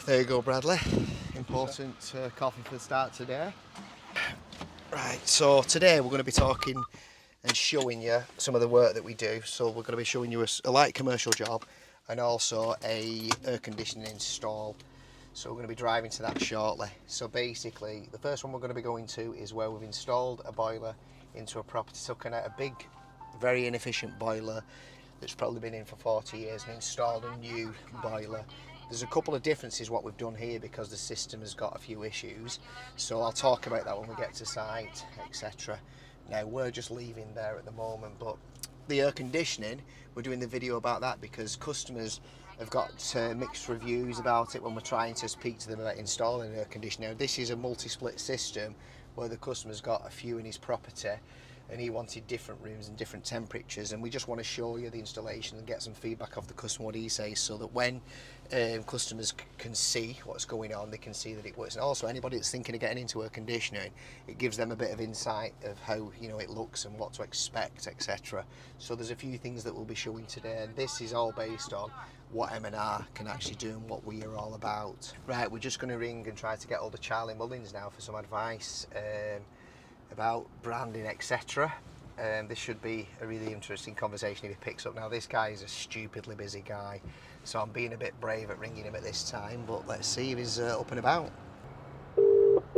There you go, Bradley. Important coffee for the start today. Right, so today we're going to be talking and showing you some of the work that we do. So we're going to be showing you a light commercial job and also a air conditioning install. So we're going to be driving to that shortly. So basically, the first one we're going to be going to is where we've installed a boiler into a property, looking at a big, very inefficient boiler that's probably been in for 40 years and installed a new boiler. There's a couple of differences what we've done here because the system has got a few issues. So I'll talk about that when we get to site, etc. Now we're just leaving there at the moment, but the air conditioning, we're doing the video about that because customers have got mixed reviews about it when we're trying to speak to them about installing an air conditioner. Now, this is a multi-split system where the customer's got a few in his property and he wanted different rooms and different temperatures, and we just want to show you the installation and get some feedback off the customer what he says, so that when customers can see what's going on, they can see that it works. And also anybody that's thinking of getting into air conditioning, it gives them a bit of insight of how it looks and what to expect, etc. So there's a few things that we'll be showing today, and this is all based on what M&R can actually do and what we are all about. Right, we're just going to ring and try to get hold of Charlie Mullins now for some advice about branding, etc. This should be a really interesting conversation if he picks up. Now, this guy is a stupidly busy guy, so I'm being a bit brave at ringing him at this time, but let's see if he's up and about. No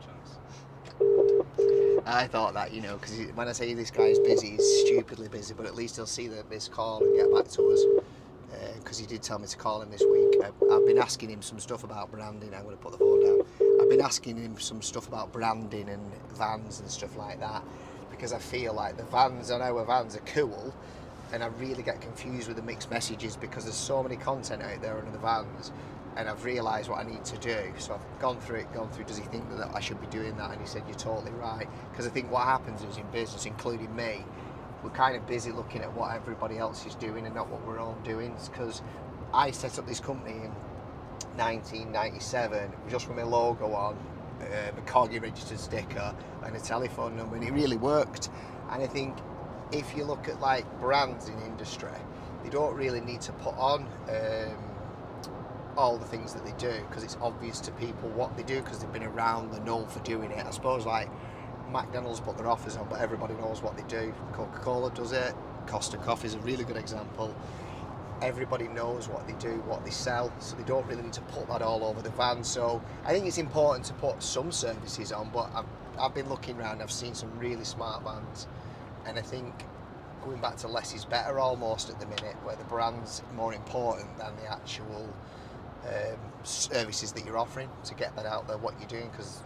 chance. I thought that, because when I say this guy's busy, he's stupidly busy, but at least he'll see this call and get back to us, because he did tell me to call him this week. I've been asking him some stuff about branding. I'm going to put the phone down. I've been asking him some stuff about branding and vans and stuff like that, because I feel like our vans are cool, and I really get confused with the mixed messages because there's so many content out there under the vans, and I've realised what I need to do. So I've gone through, does he think that I should be doing that? And he said, you're totally right. Because I think what happens is in business, including me, we're kind of busy looking at what everybody else is doing and not what we're all doing. Because I set up this company in 1997 just with my logo on, a Corgi registered sticker and a telephone number, and it really worked. And I think if you look at like brands in industry, they don't really need to put on all the things that they do, because it's obvious to people what they do because they've been around, they're known for doing it. I suppose like McDonald's put their offers on, but everybody knows what they do. Coca-Cola does it. Costa Coffee is a really good example. Everybody knows what they do, what they sell, so they don't really need to put that all over the van. So I think it's important to put some services on, but I've been looking around, I've seen some really smart vans, and I think going back to less is better almost at the minute, where the brand's more important than the actual services that you're offering, to get that out there, what you're doing, because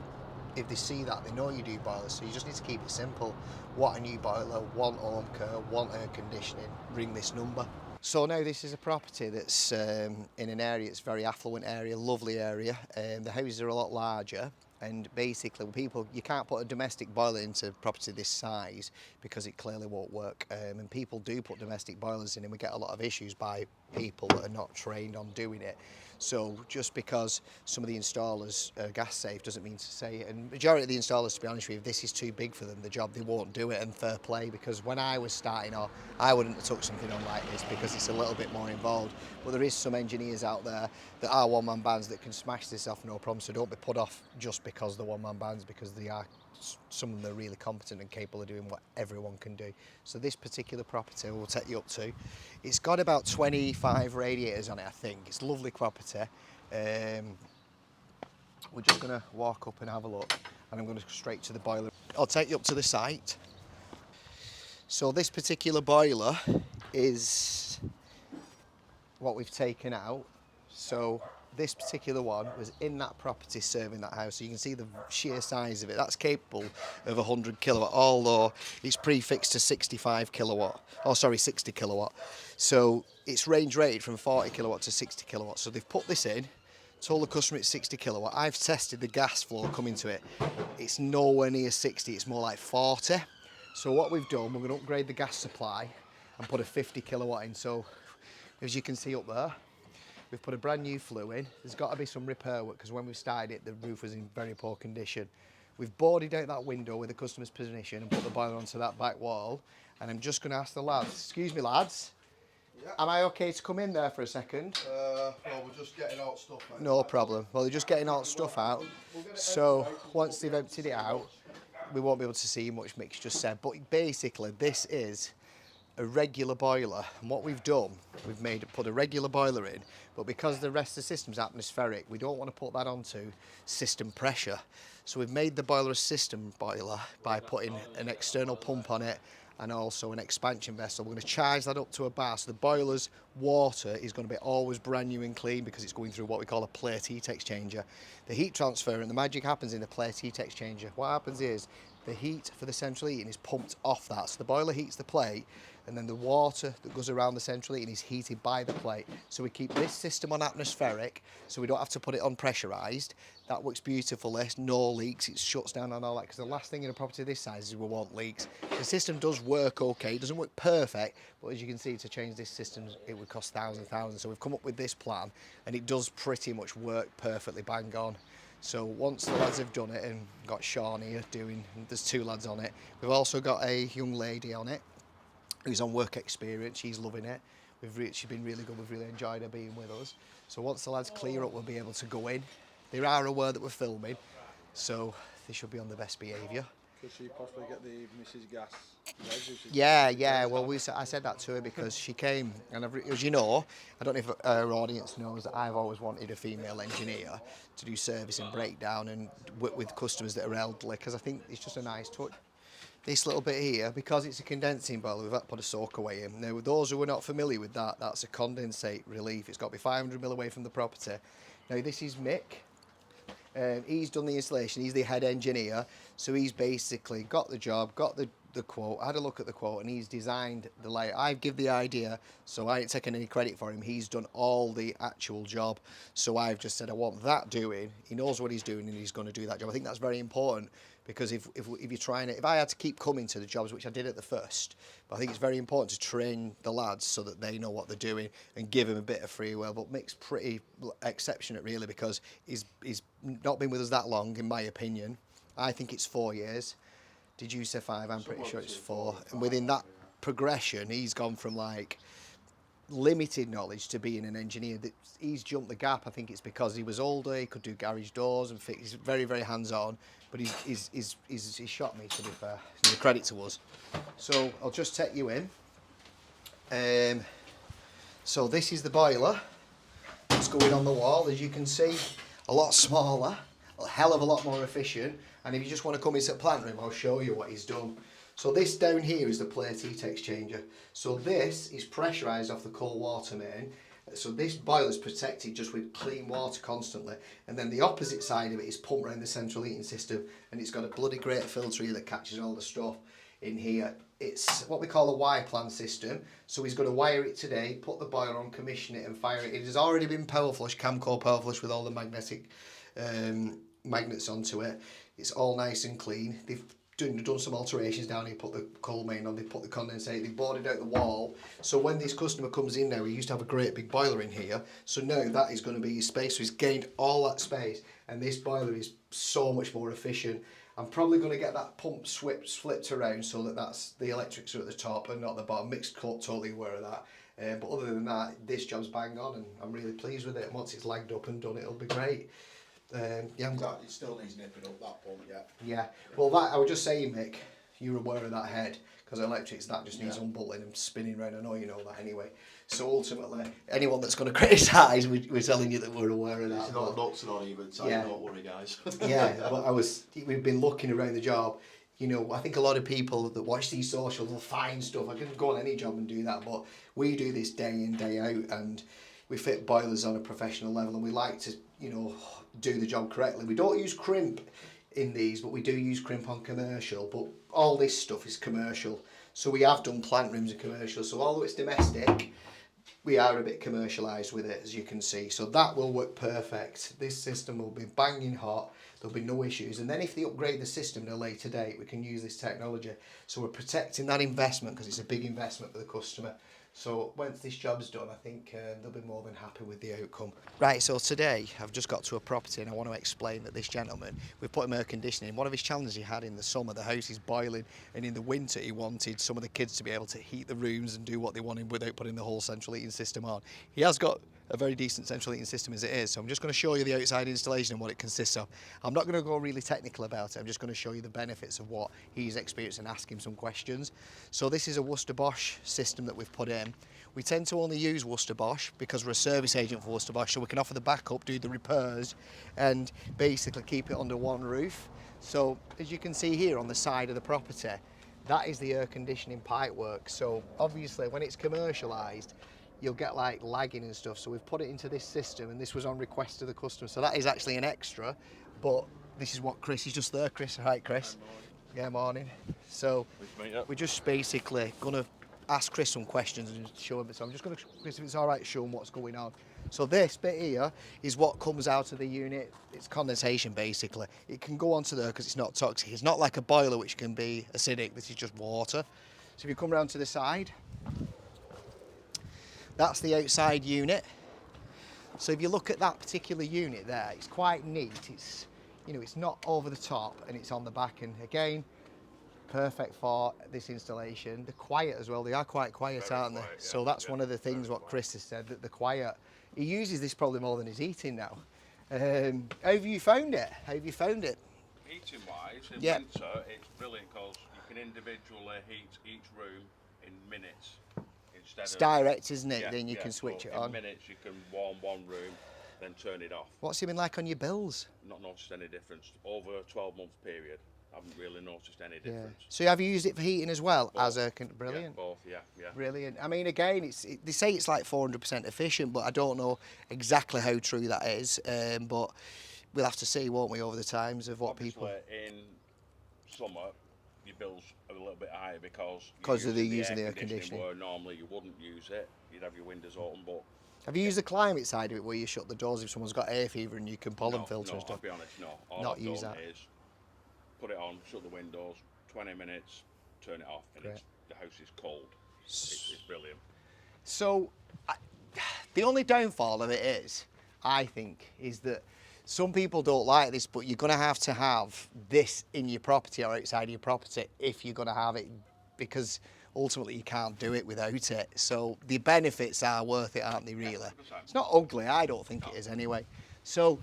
if they see that, they know you do boilers. So you just need to keep it simple. Want a new boiler, want home care, want air conditioning, ring this number. So now this is a property that's in an area, it's a very affluent area, lovely area. The houses are a lot larger, and basically you can't put a domestic boiler into a property this size because it clearly won't work. And people do put domestic boilers in, and we get a lot of issues by people that are not trained on doing it. So just because some of the installers are gas safe doesn't mean to say, and majority of the installers, to be honest with you, if this is too big for them, the job, they won't do it, and fair play, because when I was starting off, I wouldn't have took something on like this because it's a little bit more involved. But there is some engineers out there that are one-man bands that can smash this off no problem, so don't be put off just because they're one-man bands, because some of them are really competent and capable of doing what everyone can do. So this particular property we'll take you up to, it's got about 25 radiators on it, I think. It's a lovely property. We're just going to walk up and have a look, and I'm going to go straight to the boiler. I'll take you up to the site. So this particular boiler is what we've taken out. So this particular one was in that property serving that house. So you can see the sheer size of it. That's capable of 100 kilowatt, although it's prefixed to 65 kilowatt. Oh, sorry, 60 kilowatt. So it's range rated from 40 kilowatt to 60 kilowatt. So they've put this in, told the customer it's 60 kilowatt. I've tested the gas flow coming to it. It's nowhere near 60, it's more like 40. So what we've done, we're going to upgrade the gas supply and put a 50 kilowatt in. So as you can see up there, we've put a brand new flue in. There's got to be some repair work because when we started it, the roof was in very poor condition. We've boarded out that window with the customer's position and put the boiler onto that back wall. And I'm just going to ask the lads, excuse me lads, Yeah. Am I okay to come in there for a second? Well, we're just getting out stuff. Mate. No problem. Well, they're just getting all the stuff out. So once they've emptied it out, we won't be able to see much, Mick's just said. But basically, this is a regular boiler. And what we've done, put a regular boiler in, but because the rest of the system's atmospheric, we don't want to put that onto system pressure. So we've made the boiler a system boiler by putting an external pump on it and also an expansion vessel. We're going to charge that up to a bar, so the boiler's water is going to be always brand new and clean because it's going through what we call a plate heat exchanger. The heat transfer and the magic happens in the plate heat exchanger. What happens is the heat for the central heating is pumped off that, so the boiler heats the plate and then the water that goes around the central heating is heated by the plate. So we keep this system on atmospheric, so we don't have to put it on pressurised. That works beautifully, no leaks, it shuts down on all that, because the last thing in a property this size is we want leaks. The system does work okay, it doesn't work perfect, but as you can see, to change this system, it would cost thousands. So we've come up with this plan, and it does pretty much work perfectly bang on. So once the lads have done it, and got Sean here there's 2 lads on it, we've also got a young lady on it, who's on work experience. She's loving it. She's been really good. We've really enjoyed her being with us. So once the lads clear up, we'll be able to go in. They are aware that we're filming, so they should be on the best behaviour. Could she possibly get the Mrs. Gas? Yeah. Well, I said that to her because she came, and as you know, I don't know if our audience knows that I've always wanted a female engineer to do service and breakdown and work with customers that are elderly, because I think it's just a nice touch. This little bit here, because it's a condensing boiler, we've had to put a soak away in. Now, with those who are not familiar with that, that's a condensate relief. It's got to be 500 mil away from the property. Now, this is Mick. He's done the installation. He's the head engineer. So he's basically got the job, got the quote, had a look at the quote, and he's designed the layout. I give the idea, so I ain't taking any credit for him. He's done all the actual job. So I've just said, I want that doing. He knows what he's doing, and he's going to do that job. I think that's very important, because if you're trying it, if I had to keep coming to the jobs, which I did at the first, but I think it's very important to train the lads so that they know what they're doing and give them a bit of free will. But Mick's pretty exceptional, really, because he's not been with us that long, in my opinion. I think it's 4 years. Did you say 5? I'm pretty sure it's 4. And within that progression, he's gone from like limited knowledge to being an engineer. He's jumped the gap. I think it's because he was older, he could do garage doors and fix. He's very, very hands-on, but he's shot me, to be fair. The credit to us. So I'll just take you in. So this is the boiler that's going on the wall, as you can see. A lot smaller, a hell of a lot more efficient. And if you just want to come into the plant room, I'll show you what he's done. So this down here is the plate heat exchanger. So this is pressurised off the cold water main. So this boiler is protected just with clean water constantly. And then the opposite side of it is pumped around the central heating system. And it's got a bloody great filter here that catches all the stuff in here. It's what we call a Y-plan system. So he's going to wire it today, put the boiler on, commission it and fire it. It has already been power flush, Camco power flush with all the magnetic magnets onto it. It's all nice and clean. They've done some alterations down here, put the coal main on, they put the condensate, they boarded out the wall. So when this customer comes in now, he used to have a great big boiler in here. So now that is going to be his space. So he's gained all that space, and this boiler is so much more efficient. I'm probably going to get that pump flipped around so that the electrics are at the top and not the bottom. Mixed cut, totally aware of that. But other than that, this job's bang on, and I'm really pleased with it. And once it's lagged up and done, it'll be great. It still needs nipping up, that pump, yeah. Yeah, well, that I was just saying, Mick, you're aware of that head, because electrics, that just needs unbolting and spinning around. I know you know that anyway. So ultimately, anyone that's going to criticise, we're telling you that we're aware of that. It's not nuts, not even, so don't worry, guys. Yeah, but we've been looking around the job. You know, I think a lot of people that watch these socials will find stuff. I can go on any job and do that, but we do this day in, day out, and we fit boilers on a professional level, and we like to, you know, do the job correctly. We don't use crimp in these, but we do use crimp on commercial, but all this stuff is commercial. So we have done plant rooms and commercial, so although it's domestic, we are a bit commercialised with it, as you can see. So that will work perfect. This system will be banging hot, there'll be no issues. And then if they upgrade the system at a later date, we can use this technology. So we're protecting that investment, because it's a big investment for the customer. So once this job's done, I think they'll be more than happy with the outcome. Right, so today I've just got to a property and I want to explain that this gentleman, we've put him air conditioning. One of his challenges he had in the summer, the house is boiling, and in the winter he wanted some of the kids to be able to heat the rooms and do what they wanted without putting the whole central heating system on. He has got a very decent central heating system as it is, so I'm just going to show you the outside installation and what it consists of. I'm not going to go really technical about it, I'm just going to show you the benefits of what he's experienced and ask him some questions. So this is a Worcester Bosch system that we've put in. We tend to only use Worcester Bosch because we're a service agent for Worcester Bosch, so we can offer the backup, do the repairs, and basically keep it under one roof. So as you can see here on the side of the property, that is the air conditioning pipework. So obviously when it's commercialised, you'll get like lagging and stuff. So we've put it into this system, and this was on request of the customer. So that is actually an extra, but this is what Chris is just there. Chris, hi Chris. Yeah, morning. So we're just basically gonna ask Chris some questions and show him. So I'm just gonna, Chris, if it's all right, show him what's going on. So this bit here is what comes out of the unit. It's condensation basically. It can go onto there because it's not toxic. It's not like a boiler which can be acidic. This is just water. So if you come around to the side, that's the outside unit. So if you look at that particular unit there, it's quite neat. It's, you know, it's not over the top and it's on the back, and again, perfect for this installation. They're quiet as well. They are quite quiet, aren't they? Quiet, yeah. So that's one of the things what Chris has said, that they're quiet. He uses this probably more than he's eating now. How have you found it? How have you found it? Heating wise, in Yeah. winter, it's brilliant because you can individually heat each room in minutes. Instead It's of, direct, isn't it? Yeah, Then you yeah, can switch so it on. In minutes, you can warm one room, then turn it off. What's it been like on your bills? Not noticed any difference. Over a 12-month period, I haven't really noticed any difference. So have you used it for heating as well? Both. As a brilliant. Yeah, both, yeah. Brilliant. I mean, again, they say it's like 400% efficient, but I don't know exactly how true that is. But we'll have to see, won't we, over the times of what Obviously, people. in summer, your bills are a little bit higher because Because you're they're using the air conditioning. where normally you wouldn't use it. You'd have your windows open, but Have you used the climate side of it, where you shut the doors if someone's got hay fever and you can pollen no, filter no, and stuff? I'll be honest, no. All Not I've use done that. is put it on, shut the windows, 20 minutes, turn it off, and Great. the house is cold. It's brilliant. So, the only downfall of it is, I think, is that some people don't like this, but you're going to have this in your property or outside of your property if you're going to have it, because ultimately you can't do it without it. So the benefits are worth it, aren't they, really? 100%. It's not ugly, I don't think it is anyway. So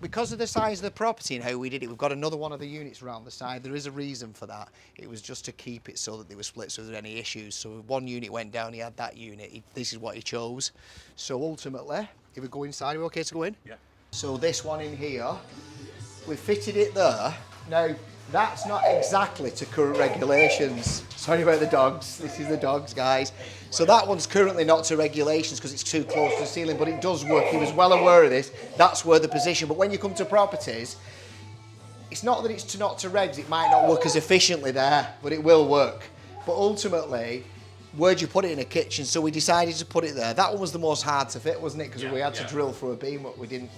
because of the size of the property and how we did it, we've got another one of the units around the side. There is a reason for that. It was just to keep it so that they were split, so if there were any issues. So if one unit went down, he had that unit. This is what he chose. So ultimately, if we go inside, are we okay to go in? Yeah. So this one in here, we fitted it there. Now, that's not exactly to current regulations. Sorry about the dogs. This is the dogs, guys. So that one's currently not to regulations because it's too close to the ceiling, but it does work. He was well aware of this. That's where the position. But when you come to properties, it's not that it's not to regs. It might not work as efficiently there, but it will work. But ultimately, where'd you put it in a kitchen? So we decided to put it there. That one was the most hard to fit, wasn't it? Because we had to drill through a beam, but we didn't.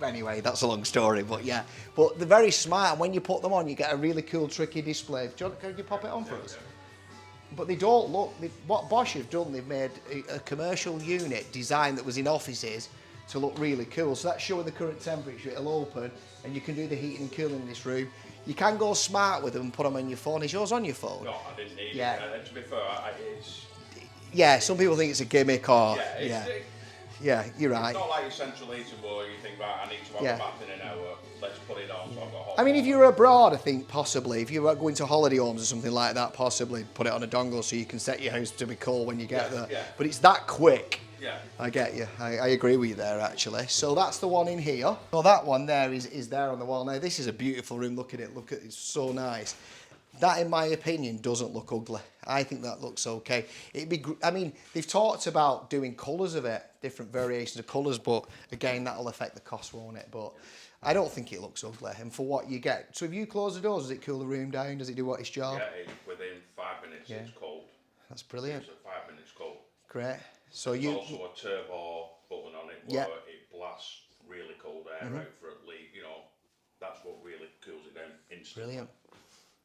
Anyway, that's a long story, but yeah. But they're very smart, and when you put them on, you get a really cool, tricky display. Can you pop it on for us? But they don't look. What Bosch have done, they've made a commercial unit design that was in offices to look really cool. So that's showing the current temperature. It'll open, and you can do the heating and cooling in this room. You can go smart with them and put them on your phone. Is yours on your phone? No, I didn't need Yeah. it. And to be fair, it's... Yeah, some people think it's a gimmick or... Yeah, Yeah, you're right. It's not like your central heating where you think, right, I need to have a bath in an hour, let's put it on so I've got hot I mean, if water. you're abroad, I think possibly. If you're going to holiday homes or something like that, possibly put it on a dongle so you can set your house to be cool when you get there. yeah. But it's that quick. Yeah. I get you. I agree with you there, actually. So that's the one in here. Well, that one there is there on the wall. Now, this is a beautiful room. Look at it. Look at it. It's so nice. That, in my opinion, doesn't look ugly. I think that looks okay. I mean, they've talked about doing colours of it, different variations of colours, but again, that'll affect the cost, won't it? But I don't think it looks ugly. And for what you get, so if you close the doors, does it cool the room down? Does it do what its job? Yeah, within 5 minutes it's cold. That's brilliant. It's at 5 minutes cold. Great. So There's you. also a turbo button on it where it blasts really cold air out for at least, that's what really cools it down instantly. Brilliant.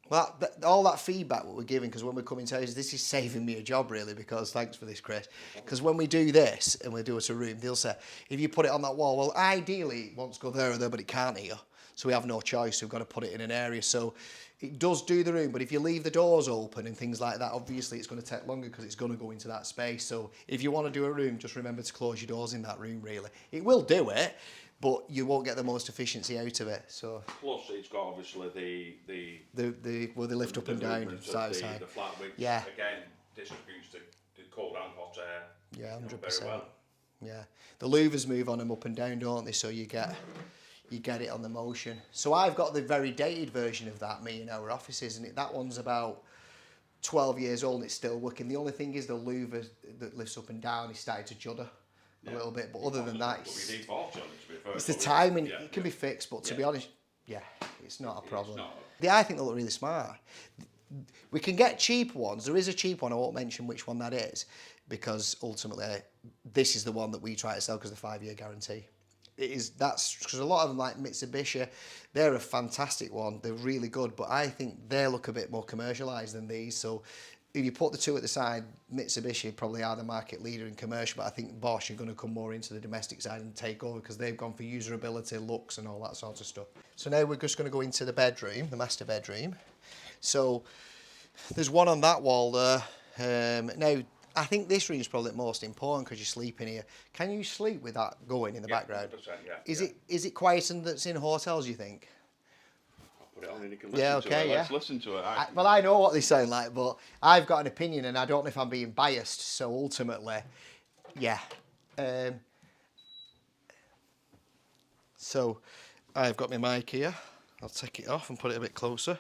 Well, all that feedback that we're giving, because when we're coming to this is saving me a job really, because thanks for this, Chris. Because when we do this and we do it a room, they'll say, if you put it on that wall, well, ideally it wants to go there or there, but it can't here. So we have no choice, we've got to put it in an area. So it does do the room, but if you leave the doors open and things like that, obviously it's going to take longer because it's going to go into that space. So if you want to do a room, just remember to close your doors in that room really. It will do it, but you won't get the most efficiency out of it. So Plus, it's got obviously well, they lift up and down movement of side to side. the flat, which Yeah. again distributes the cold and hot air. Yeah, you know, 100%. very well. Yeah, the louvers move on them up and down, don't they? So you get it on the motion. So I've got the very dated version of that, me in our offices, and that one's about 12 years old and it's still working. The only thing is the louver that lifts up and down is starting to judder a little bit, but other than that, But we need 40 on it, to be fair. it's the But timing. yeah, It can be fixed, but to be honest, yeah, it's not a problem. not. I think they look really smart. We can get cheap ones. There is a cheap one. I won't mention which one that is, because ultimately this is the one that we try to sell because of the 5-year guarantee. That's because a lot of them, like Mitsubishi, they're a fantastic one. They're really good, but I think they look a bit more commercialised than these. So if you put the two at the side, Mitsubishi probably are the market leader in commercial, but I think Bosch are going to come more into the domestic side and take over because they've gone for usability, looks and all that sort of stuff. So now we're just going to go into the bedroom, the master bedroom. So there's one on that wall there. Now, I think this room is probably the most important because you sleep in here. Can you sleep with that going in the background? 100%, yeah, Is it quieter than that's in hotels, you think? Put it on and you can listen Yeah, to okay, it. yeah. Let's listen to it. Well, I know what they sound like, but I've got an opinion and I don't know if I'm being biased. So ultimately, yeah. So I've got my mic here. I'll take it off and put it a bit closer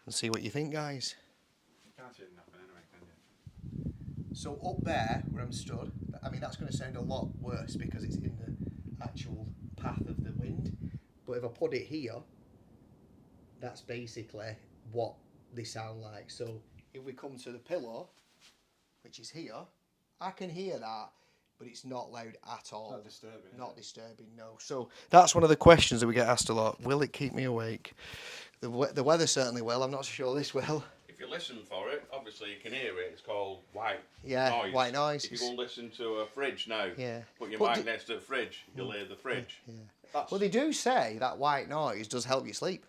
and see what you think, guys. Can't hear nothing anyway, can you? So up there where I'm stood, I mean that's going to sound a lot worse because it's in the actual path of the wind. But if I put it here, that's basically what they sound like. So if we come to the pillow, which is here, I can hear that, but it's not loud at all. Not disturbing. Not disturbing, no. So that's one of the questions that we get asked a lot. Will it keep me awake? The weather certainly will. I'm not sure this will. If you listen for it, obviously you can hear it. It's called white Yeah, white noise. If you go and listen to a fridge now, Yeah. put your But mic next to the fridge, you'll hear the fridge. Yeah. That's, Well, they do say that white noise does help you sleep.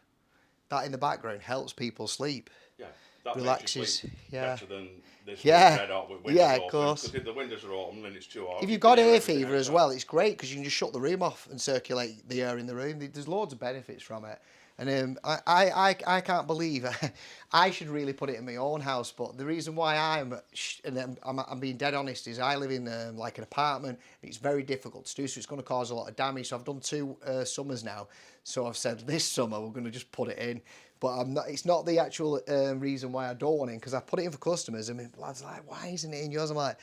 That in the background helps people sleep. yeah, that relaxes, makes you sleep yeah. better than this Yeah. bed up with windows Yeah, of open. course. Because if the windows are open and it's too hot. If you you've got can hear hay everything fever as outside. well, it's great because you can just shut the room off and circulate the air in the room. There's loads of benefits from it. And I can't believe I should really put it in my own house. But the reason why I'm being dead honest is I live in like an apartment. It's very difficult to do, so it's going to cause a lot of damage. So I've done 2 summers now. So I've said this summer we're going to just put it in. But I'm not. It's not the actual reason why I don't want it because I put it in for customers. I mean, lads are like, why isn't it in yours? I'm like,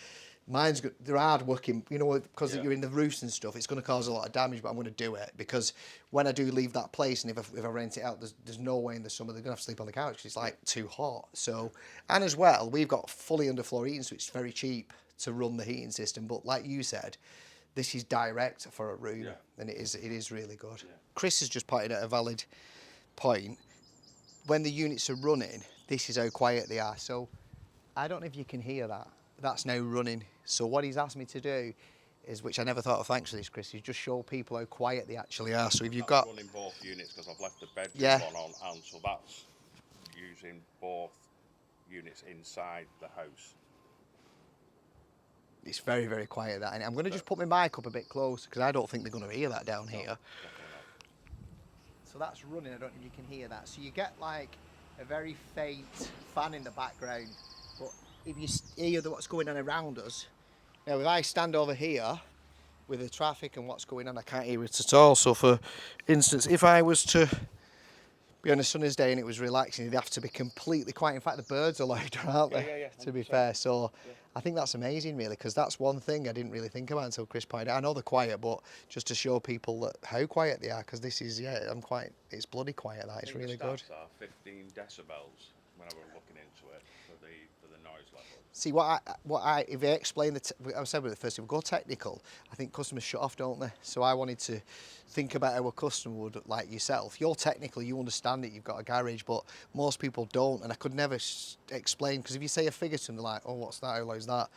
mine's good. They're hard working, you know, because you're in the roofs and stuff. It's going to cause a lot of damage, but I'm going to do it because when I do leave that place and if I rent it out, there's no way in the summer they're going to have to sleep on the couch because it's like too hot. So, and as well, we've got fully underfloor heating, so it's very cheap to run the heating system. But like you said, this is direct for a room, and it is really good. Yeah. Chris has just pointed out a valid point. When the units are running, this is how quiet they are. So I don't know if you can hear that. That's now running. So what he's asked me to do is, which I never thought of, thanks for this, Chris, is just show people how quiet they actually are. So if you've got... running both units because I've left the bedroom one on, and so that's using both units inside the house. It's very, very quiet, that. And I'm going to just put my mic up a bit closer because I don't think they're going to hear that down here. So that's running, I don't know if you can hear that. So you get like a very faint fan in the background, but if you hear what's going on around us, now if I stand over here with the traffic and what's going on, I can't hear it at all. So for instance, if I was to be on a sunny day and it was relaxing, it'd have to be completely quiet. In fact, the birds are louder, aren't they? Yeah, to be fair. So I think that's amazing, really, because that's one thing I didn't really think about until Chris pointed out. I know they're quiet, but just to show people that how quiet they are, because this is, it's bloody quiet, that. It's really good. Are 15 decibels when I was looking into it for the noise level. See, if I explain I said with the first, if we go technical, I think customers shut off, don't they? So I wanted to think about how a customer would, like yourself. You're technical, you understand it, you've got a garage, but most people don't, and I could never explain, because if you say a figure to them, they're like, oh, what's that, how low is that?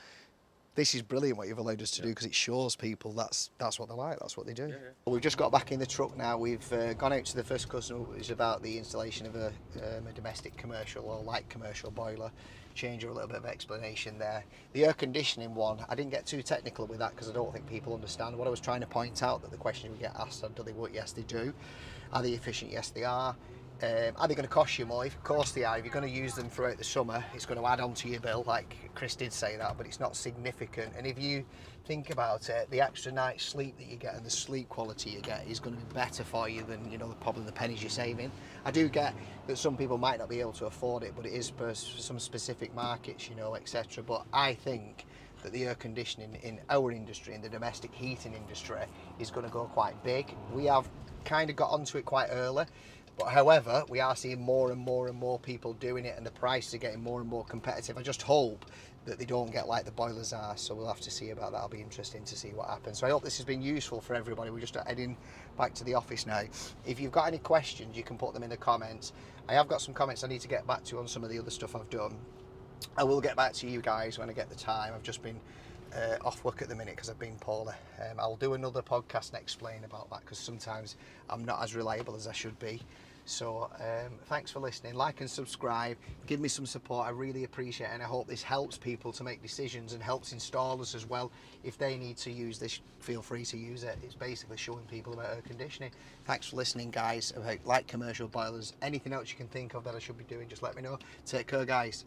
This is brilliant what you've allowed us to do, because it shows people that's what they like, that's what they do. Yeah. We've just got back in the truck now. We've gone out to the first customer, which is about the installation of a domestic commercial or light commercial boiler. Change a little bit of explanation there. The air conditioning one, I didn't get too technical with that because I don't think people understand. What I was trying to point out, that the question we get asked, do they work? Yes, they do. Are they efficient? Yes, they are. Are they going to cost you more? Of course they are. If you're going to use them throughout the summer, it's going to add on to your bill, like Chris did say that, but it's not significant. And if you think about it, the extra night's sleep that you get and the sleep quality you get is going to be better for you than, probably the pennies you're saving. I do get that some people might not be able to afford it, but it is for some specific markets, etc. But I think that the air conditioning in our industry, in the domestic heating industry, is going to go quite big. We have kind of got onto it quite early. But however, we are seeing more and more and more people doing it, and the prices are getting more and more competitive. I just hope that they don't get like the boilers are, so we'll have to see about that. It'll be interesting to see what happens. So I hope this has been useful for everybody. We're just heading back to the office now. If you've got any questions, you can put them in the comments. I have got some comments I need to get back to on some of the other stuff I've done. I will get back to you guys when I get the time. I've just been off work at the minute because I've been poorly. I'll do another podcast and explain about that, because sometimes I'm not as reliable as I should be. So thanks for listening. Like and subscribe, give me some support. I really appreciate it, and I hope this helps people to make decisions and helps installers as well. If they need to use this, feel free to use it. It's basically showing people about air conditioning. Thanks for listening, guys. About light commercial boilers, anything else you can think of that I should be doing, just let me know. Take care, guys.